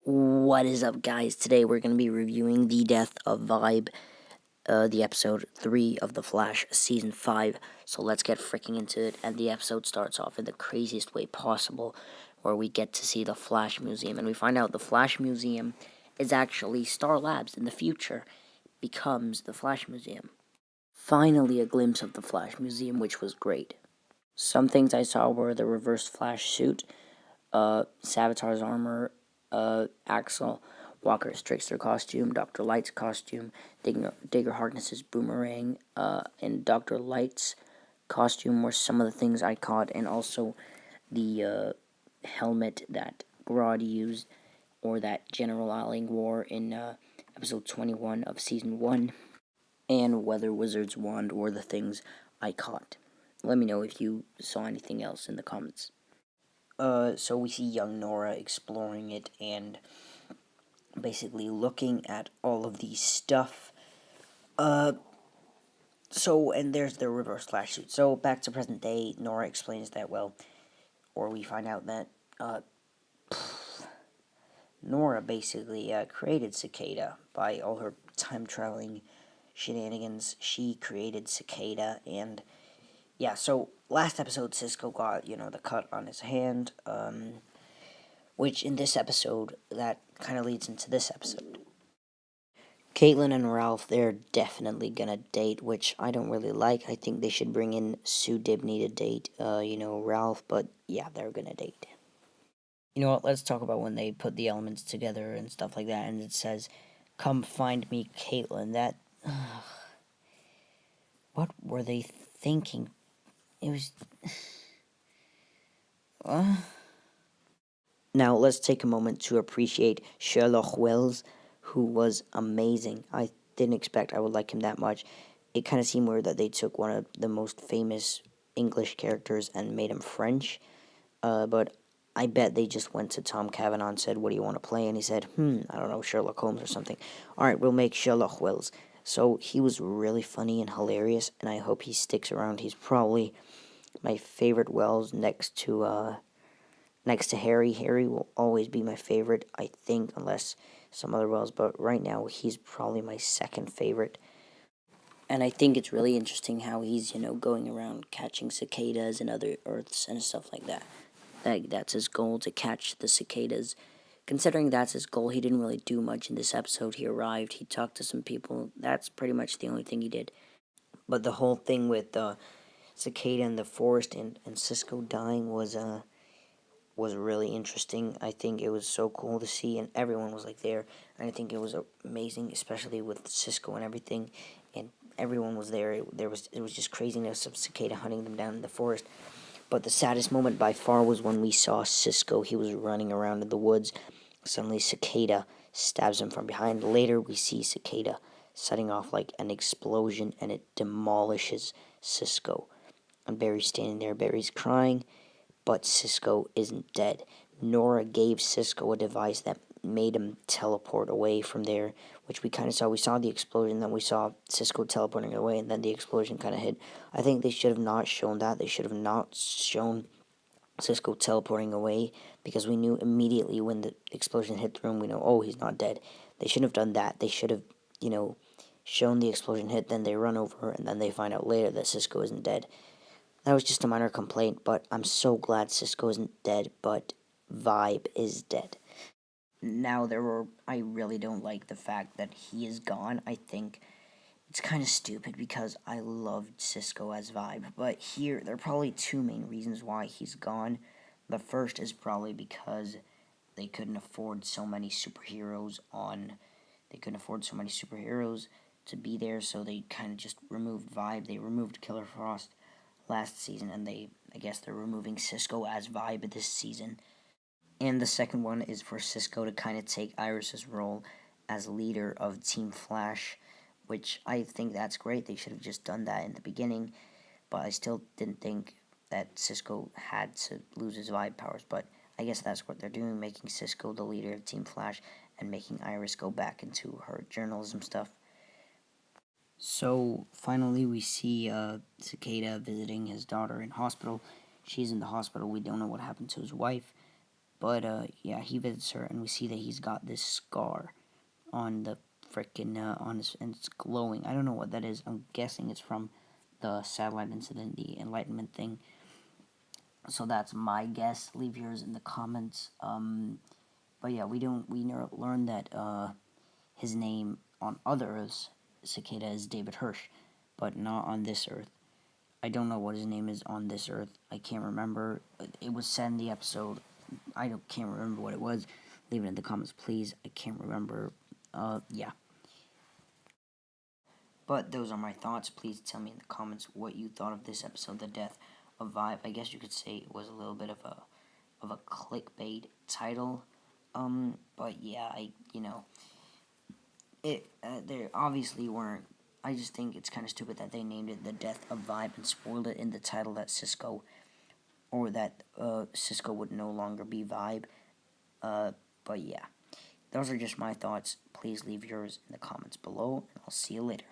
What is up, guys? Today we're going to be reviewing The Death of Vibe, the episode 3 of The Flash, season 5. So let's get freaking into it. And the episode starts off in the craziest way possible, where we get to see the Flash Museum. And we find out the Flash Museum is actually Star Labs in the future, becomes the Flash Museum. Finally, a glimpse of the Flash Museum, which was great. Some things I saw were the reverse Flash suit, Savitar's armor, Axel Walker's Trickster costume, Dr. Light's costume, Digger Harkness's boomerang, and Dr. Light's costume were some of the things I caught, and also the helmet that Grodd used, or that General Alling wore in episode 21 of season 1, and Weather Wizard's wand were the things I caught. Let me know if you saw anything else in the comments. So we see young Nora exploring it and basically looking at all of these stuff. And there's the reverse Flash suit. So back to present day, Nora explains that, or we find out that, Nora basically created Cicada by all her time-traveling shenanigans. She created Cicada, and yeah, so last episode, Cisco got, the cut on his hand, which in this episode, that kind of leads into this episode. Caitlin and Ralph, they're definitely gonna date, which I don't really like. I think they should bring in Sue Dibney to date, Ralph, but yeah, they're gonna date. You know what, let's talk about when they put the elements together and stuff like that, and it says, "Come find me, Caitlin." That, what were they thinking? It was, Now, let's take a moment to appreciate Sherlock Wells, who was amazing. I didn't expect I would like him that much. It kind of seemed weird that they took one of the most famous English characters and made him French. But I bet they just went to Tom Cavanaugh and said, "What do you want to play?" And he said, I don't know, Sherlock Holmes or something. Alright, we'll make Sherlock Wells. So he was really funny and hilarious, and I hope he sticks around. He's probably my favorite Wells next to Harry. Harry will always be my favorite, I think, unless some other Wells, but right now he's probably my second favorite. And I think it's really interesting how he's, going around catching cicadas and other Earths and stuff like that. That's his goal, to catch the cicadas. Considering that's his goal, he didn't really do much in this episode. He arrived, he talked to some people. That's pretty much the only thing he did. But the whole thing with Cicada in the forest and Cisco dying was really interesting. I think it was so cool to see, and everyone was there. And I think it was amazing, especially with Cisco and everything, and everyone was there. It was just craziness of Cicada hunting them down in the forest. But the saddest moment by far was when we saw Cisco. He was running around in the woods. Suddenly, Cicada stabs him from behind. Later, we see Cicada setting off an explosion, and it demolishes Cisco. And Barry's standing there. Barry's crying, but Cisco isn't dead. Nora gave Cisco a device that made him teleport away from there, which we kind of saw. We saw the explosion, then we saw Cisco teleporting away, and then the explosion kind of hit. I think they should have not shown that. They should have not shown Cisco teleporting away, because we knew immediately when the explosion hit the room, we know, oh, he's not dead. They shouldn't have done that. They should have, shown the explosion hit, then they run over, and then they find out later that Cisco isn't dead. That was just a minor complaint, but I'm so glad Cisco isn't dead, but Vibe is dead. Now, I really don't like the fact that he is gone. I think it's kind of stupid because I loved Cisco as Vibe, but here, there are probably two main reasons why he's gone. The first is probably because they couldn't afford so many superheroes to be there, so they kind of just removed Vibe. They removed Killer Frost last season, and I guess they're removing Cisco as Vibe this season. And the second one is for Cisco to kind of take Iris's role as leader of Team Flash, which I think that's great. They should have just done that in the beginning, but I still didn't think that Cisco had to lose his Vibe powers, but I guess that's what they're doing, making Cisco the leader of Team Flash and making Iris go back into her journalism stuff. So, finally, we see Cicada visiting his daughter in hospital. She's in the hospital. We don't know what happened to his wife, But yeah, he visits her, and we see that he's got this scar on the freaking on his, and it's glowing. I don't know what that is. I'm guessing it's from the satellite incident, the enlightenment thing. So that's my guess. Leave yours in the comments. But yeah, we learned that his name on other Earths, Cicada, is David Hirsch, but not on this Earth. I don't know what his name is on this Earth. I can't remember. It was said in the episode. Can't remember what it was. Leave it in the comments, please. I can't remember. Yeah. But those are my thoughts. Please tell me in the comments what you thought of this episode, The Death of Vibe. I guess you could say it was a little bit of a clickbait title. But yeah, there obviously weren't. I just think it's kind of stupid that they named it The Death of Vibe and spoiled it in the title that Cisco would no longer be Vibe. But yeah, those are just my thoughts. Please leave yours in the comments below, and I'll see you later.